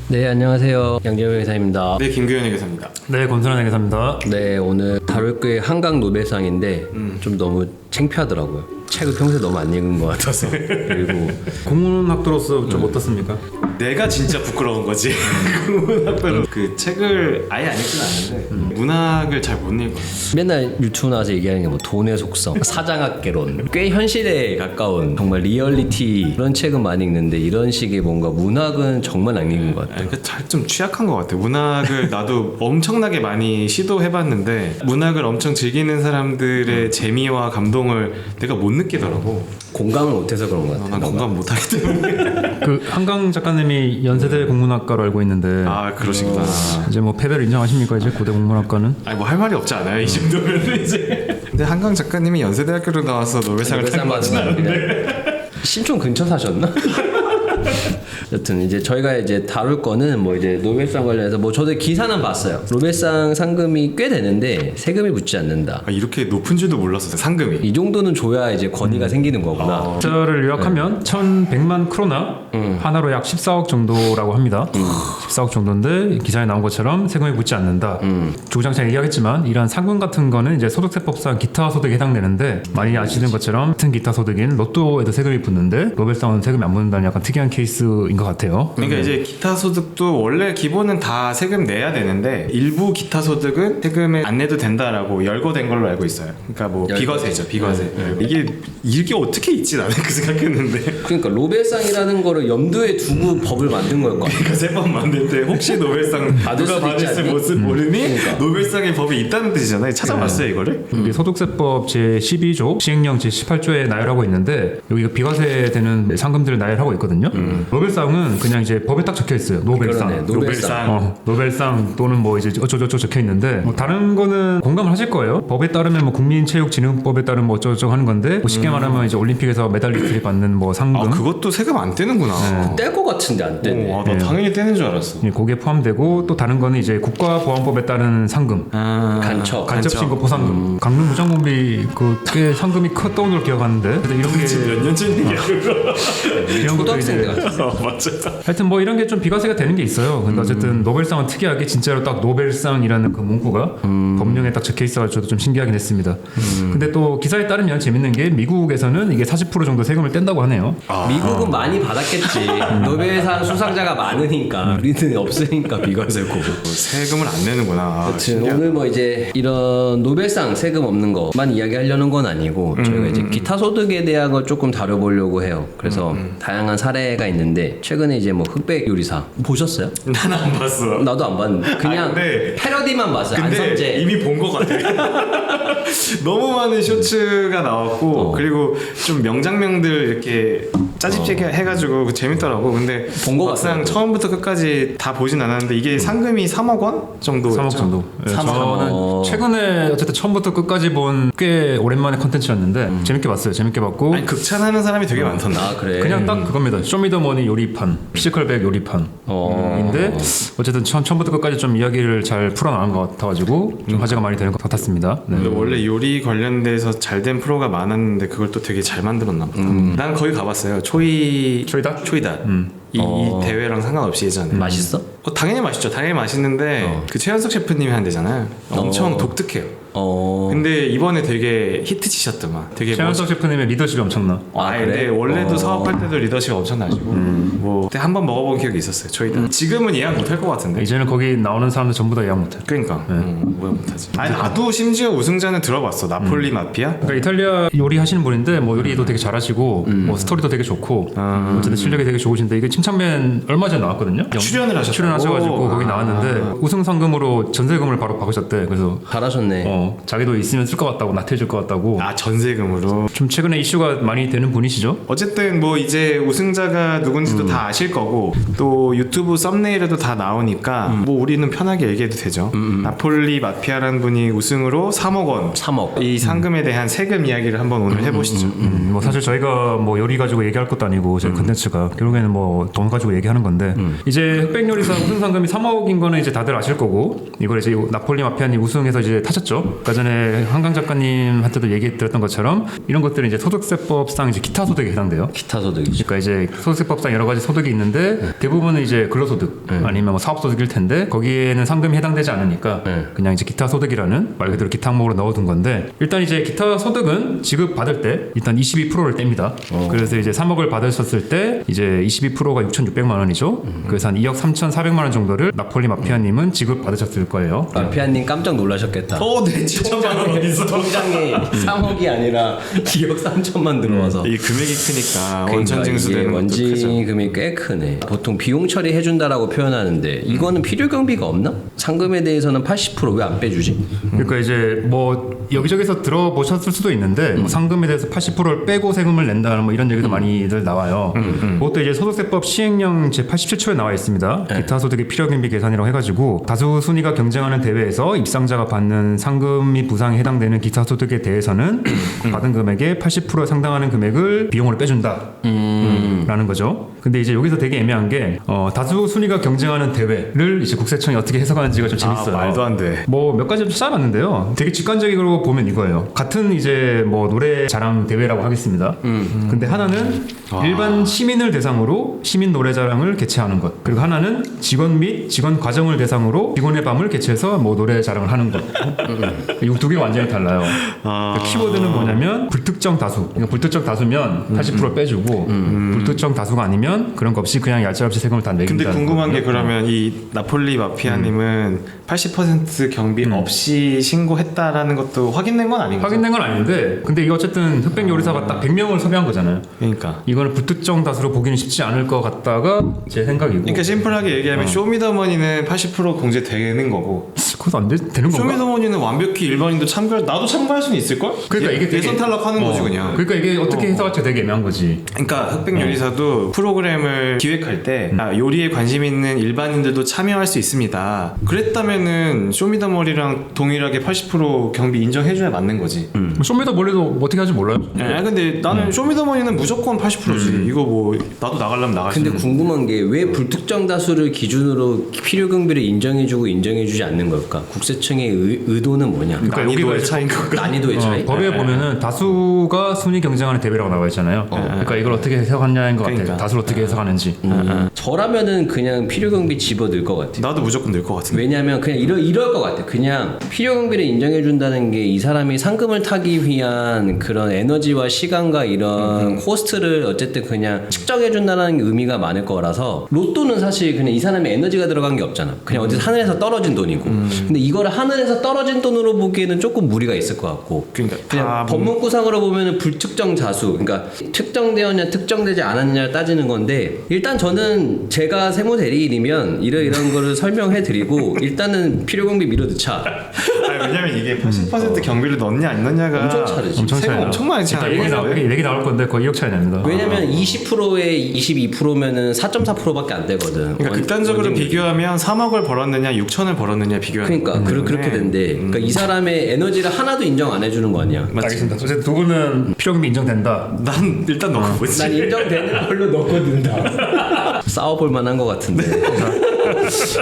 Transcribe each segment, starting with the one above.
네, 안녕하세요. 양재호 회사입니다. 네, 김규현 회계사입니다. 네, 권순환 회계사입니다. 네, 오늘 다룰 게 한강 노벨상인데 좀 너무 창피하더라고요. 책을 평소에 너무 안 읽은 것 같아서. 그리고 국문학도로서 좀 어떻습니까? 내가 진짜 부끄러운 거지. 그 책을 아예 안 읽진 않는데 문학을 잘 못 읽어요. 맨날 유튜브 나와서 얘기하는 게 뭐 돈의 속성, 사장학개론, 꽤 현실에 가까운 정말 리얼리티 그런 책은 많이 읽는데 이런 식의 뭔가 문학은 정말 안 읽은 것 같아요. 그러니까 좀 취약한 것 같아. 문학을 나도 엄청나게 많이 시도해봤는데 문학을 엄청 즐기는 사람들의 재미와 감동을 내가 못 느끼더라고. 공감을 못해서 그런 것 같아요. 난 공감 못하기 때문에. 그 한강 작가님이 연세대 국문학과로 알고 있는데 아, 그러시구나. 이제 뭐 패배를 인정하십니까? 이제 고대 국문학과는? 아니 뭐 할 말이 없지 않아요? 이 정도면 이제. 근데 한강 작가님이 연세대학교로 나와서 노벨상을 탄 것 같진 않은데. 신촌 근처 사셨나? 여튼 이제 저희가 이제 다룰 거는 뭐 이제 노벨상 관련해서 뭐 저도 기사는 봤어요. 노벨상 상금이 꽤 되는데 세금이 붙지 않는다. 아, 이렇게 높은 줄도 몰랐었어요. 상금이. 이 정도는 줘야 이제 권위가 생기는 거구나. 기사를 요약하면 1,100만 크로나 하나로 약 14억 정도라고 합니다. 14억 정도인데 기사에 나온 것처럼 세금이 붙지 않는다. 주구장창 얘기하겠지만 이러한 상금 같은 거는 이제 소득세법상 기타 소득에 해당되는데 많이 아시는 것처럼 같은 기타 소득인 로또에도 세금이 붙는데 노벨상은 세금이 안 붙는다는 약간 특이한 케이스인 것 같아요. 그러니까 이제 기타 소득도 원래 기본은 다 세금 내야 되는데 일부 기타 소득은 세금을 안 내도 된다라고 열거된 걸로 알고 있어요. 그러니까 뭐 비과세죠, 비과세. 이게 어떻게 있지 나는 그 생각했는데. 그러니까 노벨상이라는 거를 염두에 두고 법을 만든 걸 거 아니야. 그러니까 세법 만들 때 혹시 노벨상 받을 누가 수도 있지 받을지 않니? 모습 모르니 그러니까. 노벨상의 법이 있다는 뜻이잖아요. 찾아봤어요 이거를. 여기 소득세법 제12조 시행령 제18조에 나열하고 있는데 여기 비과세되는 상금들을 나열하고 있거든요. 노벨상은 그냥 이제 법에 딱 적혀 있어요. 노벨상. 그러네, 노벨상. 노벨상 또는 뭐 이제 어쩌고저쩌고 적혀 있는데 뭐 다른 거는 공감을 하실 거예요. 법에 따르면 뭐 국민체육진흥법에 따르면 뭐 어쩌고저쩌고 하는 건데 뭐 쉽게 말하면 이제 올림픽에서 메달리스트들이 받는 뭐 상금. 아, 그것도 세금 안 떼는구나. 뗄 것 같은데 안 떼네. 오, 나 당연히 떼는 줄 알았어. 거기에 포함되고 또 다른 거는 이제 국가보안법에 따른 상금. 간첩. 간첩신고 포상금. 강릉 무장공비 꽤 상금이 컸던 걸로 기억하는데. 근데 이런 게 몇 년 전 얘기야 그거. 이런 것도 초등학생 때 이제 같은데. 맞죠. 하여튼 뭐 이런 게 좀 비과세가 되는 게 있어요. 근데 어쨌든 노벨상은 특이하게 진짜로 딱 노벨상이라는 그 문구가 법령에 딱 적혀 있어가지고 저도 좀 신기하긴 했습니다. 근데 또 기사에 따르면 재밌는 게 미국에서는 이게 40% 정도 세금을 뗀다고 하네요. 미국은 많이 받았겠지. 노벨상 수상자가 많으니까 우리는 없으니까 비과세고. 세금을 안 내는구나. 아, 여튼 오늘 뭐 이제 이런 노벨상 세금 없는 것만 이야기하려는 건 아니고 저희가 이제 기타 소득에 대한 걸 조금 다뤄보려고 해요. 그래서 다양한 사례가 있는데 최근에 이제 뭐 흑백 요리사 보셨어요? 난 안 봤어. 나도 안 봤는데 그냥 근데 패러디만 봤어요. 근데 안성재. 이미 본 것 같아. 너무 많은 쇼츠가 나왔고 그리고 좀 명장면들 이렇게 짜집게 해가지고 재밌더라고. 근데 본것 막상 같아요. 처음부터 끝까지 다 보진 않았는데 이게 상금이 3억 원 정도. 3억 정도. 네, 저는 최근에 어쨌든 처음부터 끝까지 본 꽤 오랜만에 컨텐츠였는데 재밌게 봤어요. 재밌게 봤고 아니 극찬하는 사람이 되게 많던데. 아 그래. 그냥 딱 그겁니다. 쇼미더머니 요리판, 피지컬백 요리판인데 어쨌든 처음부터 끝까지 좀 이야기를 잘 풀어나간 것 같아가지고 좀 화제가 많이 되는 것 같았습니다. 네. 근데 원래 요리 관련돼서 잘 된 프로가 많았는데 그걸 또 되게 잘 만들었나 보다. 난 거기 가봤어요. 초이닷. 이 대회랑 상관없이 예전에. 맛있어? 당연히 맛있죠. 당연히 맛있는데 그 최현석 셰프님이 한 데잖아요. 엄청 독특해요. 근데 이번에 되게 히트 치셨더만. 되게 최현석 셰프님의 리더십이 엄청나. 근데 원래도 사업할 때도 리더십 엄청 나시고 뭐 그때 한번 먹어본 기억이 있었어요. 초이다. 지금은 예약 못할 것 같은데. 이제는 거기 나오는 사람들 전부 다 예약 못해. 그러니까 뭐 못하지. 아니 나도 심지어 우승자는 들어봤어. 나폴리 마피아. 그러니까 이탈리아 요리 하시는 분인데 뭐 요리도 되게 잘하시고 뭐 스토리도 되게 좋고 어쨌든 실력이 되게 좋으신데 이게 침착맨 얼마 전에 나왔거든요. 출연하셔가지고 거기 나왔는데 우승 상금으로 전세금을 바로 받으셨대. 그래서 잘하셨네. 자기도 있으면 쓸 것 같다고 나태해질 것 같다고. 전세금으로. 좀 최근에 이슈가 많이 되는 분이시죠? 어쨌든 뭐 이제 우승자가 누군지도 다 아실 거고 또 유튜브 썸네일에도 다 나오니까 뭐 우리는 편하게 얘기해도 되죠. 나폴리 마피아라는 분이 우승으로 3억 원. 3억. 이 상금에 대한 세금 이야기를 한번 오늘 해보시죠. 뭐 사실 저희가 뭐 요리 가지고 얘기할 것도 아니고 저희 컨텐츠가 결국에는 뭐 돈 가지고 얘기하는 건데 이제 흑백 요리사 우승 상금이 3억인 거는 이제 다들 아실 거고 이걸 이제 나폴리 마피아님 우승해서 이제 타셨죠. 아까 전에 한강 작가님한테도 얘기 드렸던 것처럼 이런 것들은 이제 소득세법상 이제 기타 소득에 해당돼요. 기타 소득이죠. 그러니까 이제 소득세법상 여러 가지 가지 소득이 있는데 대부분은 이제 근로소득 아니면 뭐 사업소득일 텐데 거기에는 상금이 해당되지 않으니까 그냥 이제 기타 소득이라는 말 그대로 기타 항목으로 넣어둔 건데 일단 이제 기타 소득은 지급 받을 때 일단 22%를 뗍니다. 그래서 이제 3억을 받으셨을 때 이제 22%가 6,600만 원이죠. 그래서 한 2억 3,400만 원 정도를 나폴리 마피아님은 지급 받으셨을 거예요. 마피아님 깜짝 놀라셨겠다. 내 7천만 원 어딨어? 통장에 3억이 아니라 2억 3천만 들어와서. 이 금액이 크니까 그러니까 원천 이게 징수되는 것도 크죠. 원징금이 꽤 크네. 보통 비용 처리해준다라고 표현하는데 이거는 필요 경비가 없나? 상금에 대해서는 80% 왜 안 빼주지? 그러니까 이제 뭐 여기저기서 들어보셨을 수도 있는데 뭐 상금에 대해서 80%를 빼고 세금을 낸다 뭐 이런 얘기도 많이들 나와요. 그것도 이제 소득세법 시행령 제 87조에 나와 있습니다. 기타 소득의 필요경비 계산이라고 해가지고 다수 순위가 경쟁하는 대회에서 입상자가 받는 상금 및 부상에 해당되는 기타 소득에 대해서는 받은 금액의 80%에 상당하는 금액을 비용으로 빼준다. 라는 거죠. 근데 이제 여기서 되게 애매한 게 다수 순위가 경쟁하는 대회를 이제 국세청이 어떻게 해석하는지가 좀 재밌어요. 말도 안 돼. 뭐 몇 가지 좀 찾아봤는데요. 되게 직관적으로 보면 이거예요. 같은 이제 뭐 노래 자랑 대회라고 하겠습니다. 근데 하나는 일반 시민을 대상으로 시민 노래 자랑을 개최하는 것. 그리고 하나는 직원 및 직원 과정을 대상으로 직원의 밤을 개최해서 뭐 노래 자랑을 하는 것. 이 두 개가 완전히 달라요. 그러니까 키워드는 뭐냐면 불특정 다수. 그러니까 불특정 다수면 80% 빼주고 불특정 다수가 아니면 그런 거 없이 그냥 얄짤없이 세금을 다 내긴다. 근데 궁금한 게 그러면 이 나폴리 마피아님은 80% 경비 없이 신고했다라는 것도 확인된 건 아닌 거죠? 확인된 건 아닌데 근데 이거 어쨌든 흑백 요리사가 딱 100명을 섭외한 거잖아요. 그러니까 이거는 불특정 다수로 보기는 쉽지 않을 것 같다가 제 생각이고. 그러니까 심플하게 얘기하면 쇼미더머니는 80% 공제되는 거고 그것도 안 되는 건가? 쇼미더머니는 완벽히 일반인도 나도 참가할 수는 있을걸? 그러니까 이게 되게- 예선 탈락하는 거지 그냥. 그러니까 이게 어떻게 해석할지 되게 애매한 거지. 그러니까 흑백 요리사도 프로그램을 기획할 때 요리에 관심 있는 일반인들도 참여할 수 있습니다. 그랬다면은 쇼미더머니랑 동일하게 80% 경비 인정해줘야 맞는 거지. 뭐 쇼미더머니도 뭐 어떻게 할지 몰라요. 근데 나는 쇼미더머니는 무조건 80%지. 이거 뭐 나도 나가려면 나갈 수 근데 있는. 궁금한 게 왜 불특정 다수를 기준으로 필요 경비를 인정해주고 인정해주지 않는 걸까? 국세청의 의도는 뭐냐? 그러니까 난이도의 여기가 차이인 것 난이도의 차이? 법에 보면은 다수가 순위 경쟁하는 대회라고 나와 있잖아요. 그러니까 이걸 어떻게 해석하냐인 것 같아요. 그러니까. 다수를 어떻게 해석하는지. 저라면은 그냥 필요 경비 집어넣을 것 같아. 나도 무조건 늘 것 같은데. 왜냐면 그냥 이럴 것 같아. 그냥 필요 경비를 인정해 준다는 게 이 사람이 상금을 타기 위한 그런 에너지와 시간과 이런 코스트를 어쨌든 그냥 측정해 준다는 의미가 많을 거라서 로또는 사실 그냥 이 사람의 에너지가 들어간 게 없잖아. 그냥 어디 하늘에서 떨어진 돈이고. 근데 이거를 하늘에서 떨어진 돈으로 보기에는 조금 무리가 있을 것 같고. 그러니까 그냥 다 법문구상으로 보면은 불특정 자수, 그러니까 특정되었냐 특정되지 않았냐를 따지는 건데 일단 저는 제가 세무 대리인이면 이런 거를 설명해 드리고 일단은 필요경비 밀어넣자. 왜냐면 이게 80% 경비를 넣냐 안 넣냐가 엄청 차르지. 엄청 세금 차이나. 엄청 많이 차이 얘기 나올 건데 거의 2억 차이 납니다. 왜냐면 20%에 22%면은 4.4%밖에 안 되거든. 그러니까 극단적으로 비교하면 3억을 벌었느냐 6천을 벌었느냐 비교하는 그러니까 거기 그렇게 때문에. 된대. 그러니까 이 사람의 에너지를 하나도 인정 안 해주는 거 아니야. 알겠습니다. 어쨌든 두 분은 필요금이 인정된다. 난 일단 넣고 보지. 난 인정되는 걸로 넣거든 다. 싸워볼 만한 것 같은데.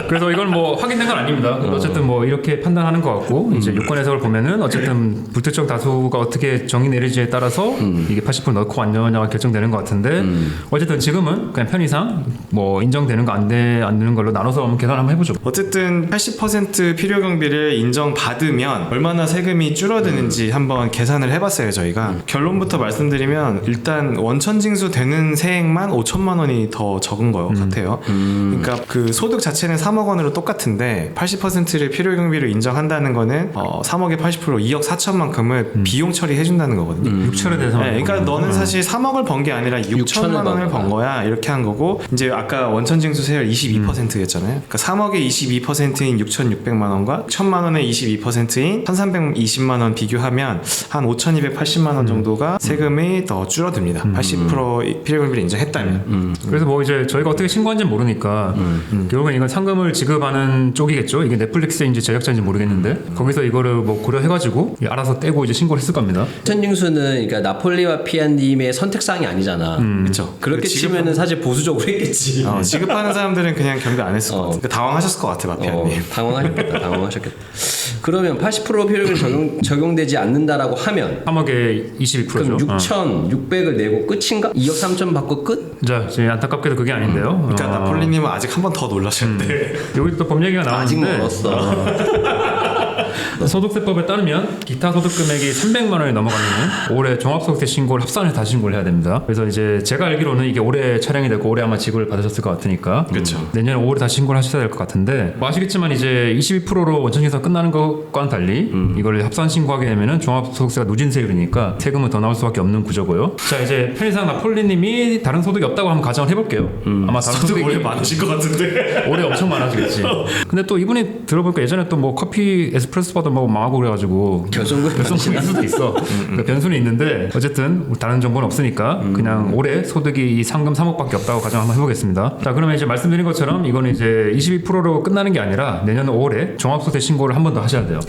그래서 이건 뭐 확인된 건 아닙니다. 근데 어쨌든 뭐 이렇게 판단하는 것 같고 이제 유권 해석을 보면은 어쨌든 불특정 다수가 어떻게 정의 내리지에 따라서 이게 80% 넣고 안 넣냐가 결정되는 것 같은데 어쨌든 지금은 그냥 편의상 뭐 인정되는 거 안 되는 걸로 나눠서 한번 계산 한번 해보죠. 어쨌든 80% 필요 경비를 인정받으면 얼마나 세금이 줄어드는지 한번 계산을 해봤어요 저희가. 결론부터 말씀드리면 일단 원천 징수 되는 세액만 5천만 원이 더 적은 거 같아요. 그러니까 그 소득 자체는 3억 원으로 똑같은데 80%를 필요 경비로 인정한다는 거는 3억에 80% 2억 4천만큼을 비용 처리해준다는 거거든요. 6천에 대해서. 네, 그러니까 너는 사실 3억을 번 게 아니라 6천만 원을 번 거야 이렇게 한 거고 이제 아까 원천징수세율 22%였잖아요. 그러니까 3억의 22%인 6,600만 원과 1,000만 원의 22%인 1,320만 원 비교하면 한 5,280만 원 정도가 세금이 더 줄어듭니다. 80% 필요경비를 인정했다면. 그래서 뭐 이제 저희가 어떻게 신고한지 모르니까 결국은 이건 상금을 지급하는 쪽이겠죠. 이게 넷플릭스인지 제작자인지 모르겠는데 거기서 이거를 뭐 고려해가지고 알아서 떼고 이제 신고를 했을 겁니다. 천징수는 그러니까 나폴리와 피안님의 선택사항이 아니잖아. 그렇죠. 그렇게 치면은 사실 보수적으로 했겠지. 지급하는 사람들은 그냥 경비 안 했을 것 같아. 그러니까 당황하셨을 것 같아 마피아님. 당황하셨겠다. 그러면 80% 필요금 적용되지 않는다라고 하면 3억에 22%죠. 그럼 6,600을 내고 끝인가? 2억 3천 받고 끝? 자, 이제 안타깝게도 그게 아닌데요. 그러니까 나폴리님은 아직 한 번 더 놀라셔야 돼. 여기 또 법 얘기가 아직 나오는데 멀었어. 소득세법에 따르면 기타 소득 금액이 300만 원이 넘어가면 올해 종합소득세 신고를 합산해서 다시 신고를 해야 됩니다. 그래서 이제 제가 알기로는 이게 올해 촬영이 되고 올해 아마 지급을 받으셨을 것 같으니까 그렇죠. 내년 5월에 다시 신고를 하셔야 될 것 같은데 뭐 아시겠지만 이제 22%로 원천징수가 끝나는 것과는 달리 이걸 합산 신고하게 되면은 종합소득세가 누진세율이니까 세금은 더 나올 수밖에 없는 구조고요. 자 이제 편의상 나폴리님이 다른 소득이 없다고 한번 가정을 해볼게요. 아마 다른 소득 소득이 올해 많으실 것 같은데. 올해 엄청 많아지겠지. 근데 또 이분이 들어보니까 예전에 또 뭐 커피 에스프레소 받아 뭐 망하고 그래가지고 결손금이 일 수도 있어. 그러니까 변수는 있는데 어쨌든 다른 정보는 없으니까 그냥 올해 소득이 이 상금 3억밖에 없다고 가정 한번 해보겠습니다. 자 그러면 이제 말씀드린 것처럼 이거는 이제 22%로 끝나는 게 아니라 내년 5월에 종합소득세 신고를 한 번 더 하셔야 돼요.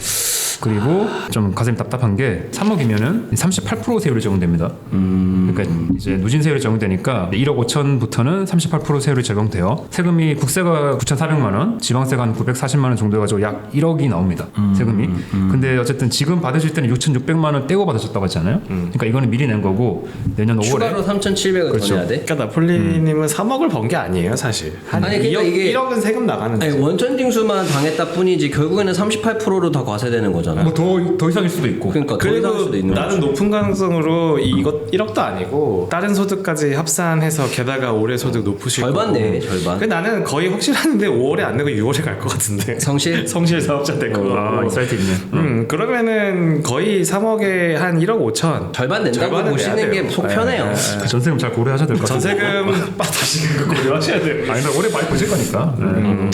그리고 좀 가슴이 답답한 게 3억이면은 38% 세율이 적용됩니다. 그러니까 이제 누진세율이 적용되니까 1억 5천부터는 38% 세율이 적용돼요. 세금이 국세가 9,400만 원, 지방세가 한 940만 원 정도 해가지고 약 1억이 나옵니다. 세금이. 근데 어쨌든 지금 받으실 때는 6,600만 원 떼고 받으셨다고 했잖아요. 그러니까 이거는 미리 낸 거고 내년 5월에 추가로 3,700을 그렇죠. 더 내야 돼? 그러니까 나폴리님은 3억을 번 게 아니에요, 사실. 한 아니, 그러니까 2억, 이게- 1억은 세금 나가는 아니 거지. 원천징수만 당했다 뿐이지 결국에는 38%로 더 과세되는 거잖아. 뭐 더 이상일 수도 있고. 그러니까 더 이상할 그리고 수도 있는 나는 거지. 높은 가능성으로 이것 1억도 아니고 다른 소득까지 합산해서 게다가 올해 소득 높으실 절반 거고. 내, 절반. 그 나는 거의 확실한데 5월에 안 내고 6월에 갈 것 같은데. 성실? 성실 사업자 될 거. 아, 이 사이트 있네. 그러면은 거의 3억에 한 1억 5천. 절반 낸다고 절반은 보시는 내야 게 돼요. 속 편해요. 그 전세금 잘 고려하셔야 될 것 같아요. 전세금 빠지시는 거 고려하셔야 돼요. 아니, 나 올해 많이 보실 거니까.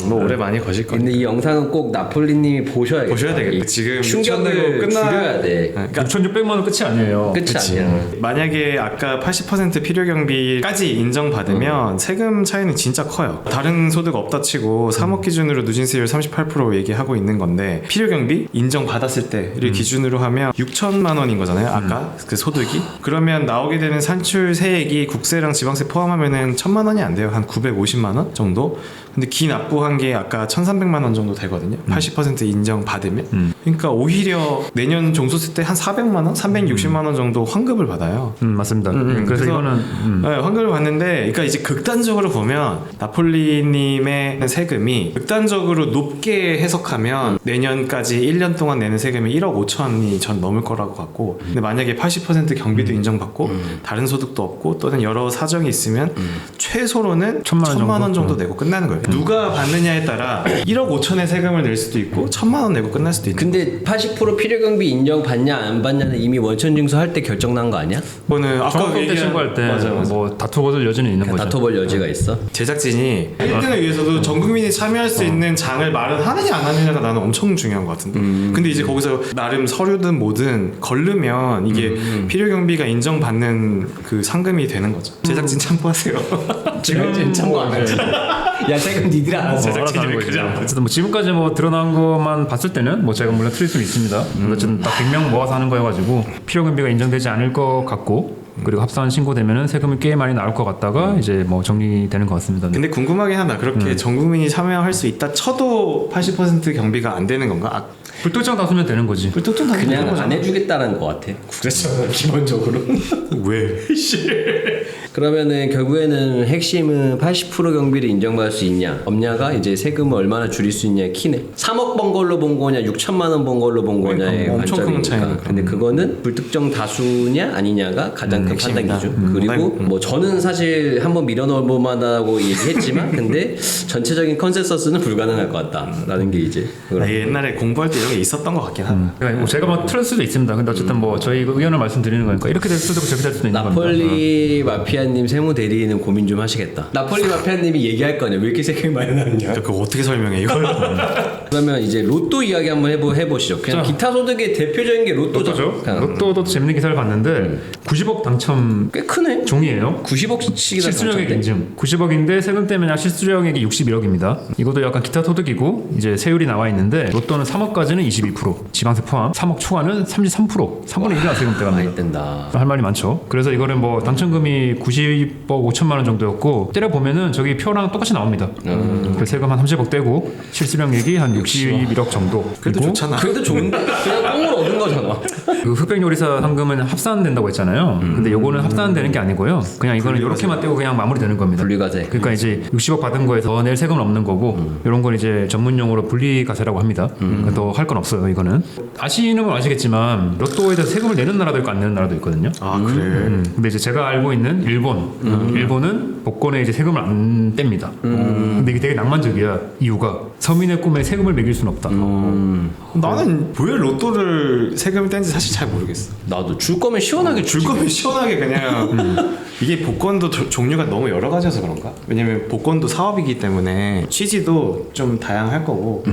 뭐 올해 많이 거실 거니까. 근데 이 영상은 꼭 나폴리님이 보셔야겠다. 보셔야 되겠다. 이 지금 충격을 끝나- 줄여야 돼. 그러니까 6,600만 원 끝이 아니에요. 끝이 아니야. 만약에 아까 80% 필요 경비까지 인정받으면 세금 차이는 진짜 커요. 다른 소득 없다 치고 3억 기준으로 누진세율 38% 얘기하고 있는 건데 필요 경비 인정받았을 때를 기준으로 하면 6천만 원인 거잖아요. 아까 그 소득이. 그러면 나오게 되는 산출 세액이 국세랑 지방세 포함하면은 1,000만 원이 안 돼요. 한 950만 원 정도. 근데 기 납부한 게 아까 1,300만 원 정도 되거든요. 80% 인정받으면. 그러니까 오히려 내년 종소세 때 한 400만 원, 360만 원 정도 환급을 받아요. 맞습니다. 그래서 이거는 네, 환급을 받는데, 그러니까 이제 극단적으로 보면 나폴리님의 세금이 극단적으로 높게 해석하면 내년까지 1년 동안 내는 세금이 1억 5천이 전 넘을 거라고 같고, 근데 만약에 80% 경비도 인정받고 다른 소득도 없고 또는 여러 사정이 있으면 최소로는 1,000만 원 정도 내고 끝나는 거예요. 누가 받느냐에 따라 1억 5천의 세금을 낼 수도 있고 1,000만 원 내고 끝날 수도 있는. 근데 80% 필요경비 인정 받냐 안 받냐는 이미 원천징수 할 때 결정 난 거 아니야? 거는 아까 종합소득세 신고할 때 맞아. 뭐 다투고들 여지는 있는 거죠. 다퉈볼 여지가 있어? 제작진이 1등을 위해서도 전 국민이 참여할 수 있는 장을 마련하느냐 안 하느냐가 나는 엄청 중요한 것 같은데. 근데 이제 거기서 나름 서류든 뭐든 걸르면 이게 필요 경비가 인정받는 그 상금이 되는 거죠. 제작진 참고하세요. 지금 참고 안 하지. 야 세금 니들이 알아서. 알아서 거지. 어쨌든 뭐 지금까지 뭐 드러난 것만 봤을 때는 뭐 제가 물론 틀릴 수는 있습니다. 어쨌든 딱 100명 모아서 하는 거여가지고 필요금비가 인정되지 않을 것 같고 그리고 합산 신고되면은 세금이 꽤 많이 나올 것 같다가 이제 뭐 정리되는 것 같습니다. 근데 궁금하긴 하다. 그렇게 전 국민이 참여할 수 있다 쳐도 80% 경비가 안 되는 건가? 아, 불특정 다수면 되는 거지. 불특정 다 되는 그냥 안 거잖아. 해주겠다는 것 같아. 국세청은 기본적으로. 왜? 그러면은 결국에는 핵심은 80% 경비를 인정받을 수 있냐 없냐가 이제 세금을 얼마나 줄일 수 있냐 키네. 3억 번 걸로 본 거냐 6천만 원 번 걸로 본 거냐의 그러니까 엄청 큰 관점이니까. 차이니까. 근데 그거는 불특정 다수냐 아니냐가 가장 큰 판단 핵심이다. 기준. 그리고 뭐 저는 사실 한번 밀어넣을 만하다고 얘기했지만 근데 전체적인 컨센서스는 불가능할 것 같다라는 게 이제 그거라. 나 옛날에 공부할 때 이런 게 있었던 것 같긴 하다. 그러니까 뭐 제가 뭐 틀릴 수도 있습니다. 근데 어쨌든 뭐 저희 의견을 말씀드리는 거니까 이렇게 될 수도 있고 저렇게 될 수도 있는 겁니다. 나폴리 마피아님 세무 대리인은 고민 좀 하시겠다. 나폴리 마피아님이 얘기할 거냐 왜 이렇게 세금이 많이 나느냐. 그거 어떻게 설명해 이걸? 그러면 이제 로또 이야기 한번 해보시죠. 그냥 자. 기타 소득의 대표적인 게 로또죠. 로또죠. 그냥 로또도 재밌는 기사를 봤는데 90억 당첨 꽤 크네. 종이에요. 90억씩이나 실수령액 인증 90억인데 세금 때문에 약 실수령액이 61억입니다. 이것도 약간 기타 소득이고 이제 세율이 나와 있는데 로또는 3억까지는 22%, 지방세 포함 3억 초과는 33%, 3분의 1이나 세금대가 많이 납니다. 뜬다. 할 말이 많죠. 그래서 이거를 뭐 당첨금이 90억 5천만 원 정도였고 때려 보면은 저기 표랑 똑같이 나옵니다. 그 세금 한 30억 떼고 실수령액이 한 61억 정도. 그래도 그리고 좋잖아. 그래도 좋은데 그냥 꽁으로 얻은 거잖아. 그 흑백 요리사 상금은 합산된다고 했잖아요. 근데 요거는 합산되는 게 아니고요. 그냥 이거는 이렇게만 떼고 그냥 마무리되는 겁니다. 분리과세. 그러니까 이제 60억 받은 거에 더 낼 세금은 없는 거고 이런 건 이제 전문용어로 분리과세라고 합니다. 그러니까 더 할 건 없어요. 이거는 아시는 건 아시겠지만 로또에 대해서 세금을 내는 나라도 있고 안 내는 나라도 있거든요. 아 그래. 근데 이제 제가 알고 있는 일본은 복권에 이제 세금을 안 뗍니다. 근데 이게 되게 낭만적이야. 이유가 서민의 꿈에 세금을 매길 수는 없다. 나는 왜 로또를 세금을 뗀지 사실 잘 모르겠어. 나도 줄 거면 시원하게 줄 거면 시원하게 그냥 이게 복권도 종류가 너무 여러 가지여서 그런가? 왜냐면 복권도 사업이기 때문에 취지도 좀 다양할 거고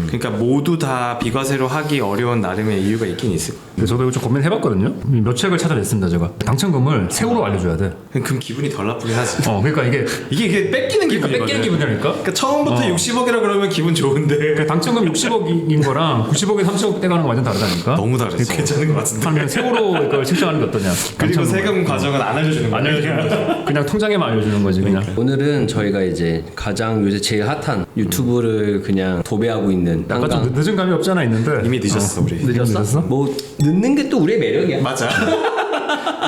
그러니까 모두 다 비과세로 하기 어려운 나름의 이유가 있긴 있을 거야. 근데 저도 이거 좀 고민해봤거든요. 몇 책을 찾아냈습니다. 제가 당첨금을 세후로 알려줘야 돼. 그럼 기분이 덜 나쁘긴 하지. 그러니까 이게 뺏기는 기분이거든. 뺏기는 기분이라니까. 그러니까 처음부터 60억이라 그러면 기분 좋은데 그러니까 당첨금 60억인 거랑 90억에 30억 떼가는 거 완전 다르다니까. 너무 다르지. 괜찮은 것 같은데. 하면 세후로 이걸 책정하는 게 어떠냐. 그리고 당첨금을. 세금 과정은 안 알려주는 거야. 안 알려주는 거죠. 그냥 통장에만 알려주는 거지 그냥. 오늘은 저희가 이제 가장 요새 제일 핫한 유튜브를 그냥 도배하고 있는 약간 좀 깡깡. 늦은 감이 없잖아 있는데. 이미 늦었어 우리. 늦었어? 뭐 늦는 게 또 우리의 매력이야. 맞아.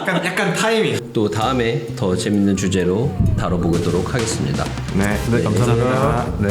약간 타이밍. 또 다음에 더 재밌는 주제로 다뤄보도록 하겠습니다. 네, 네 감사합니다. 네.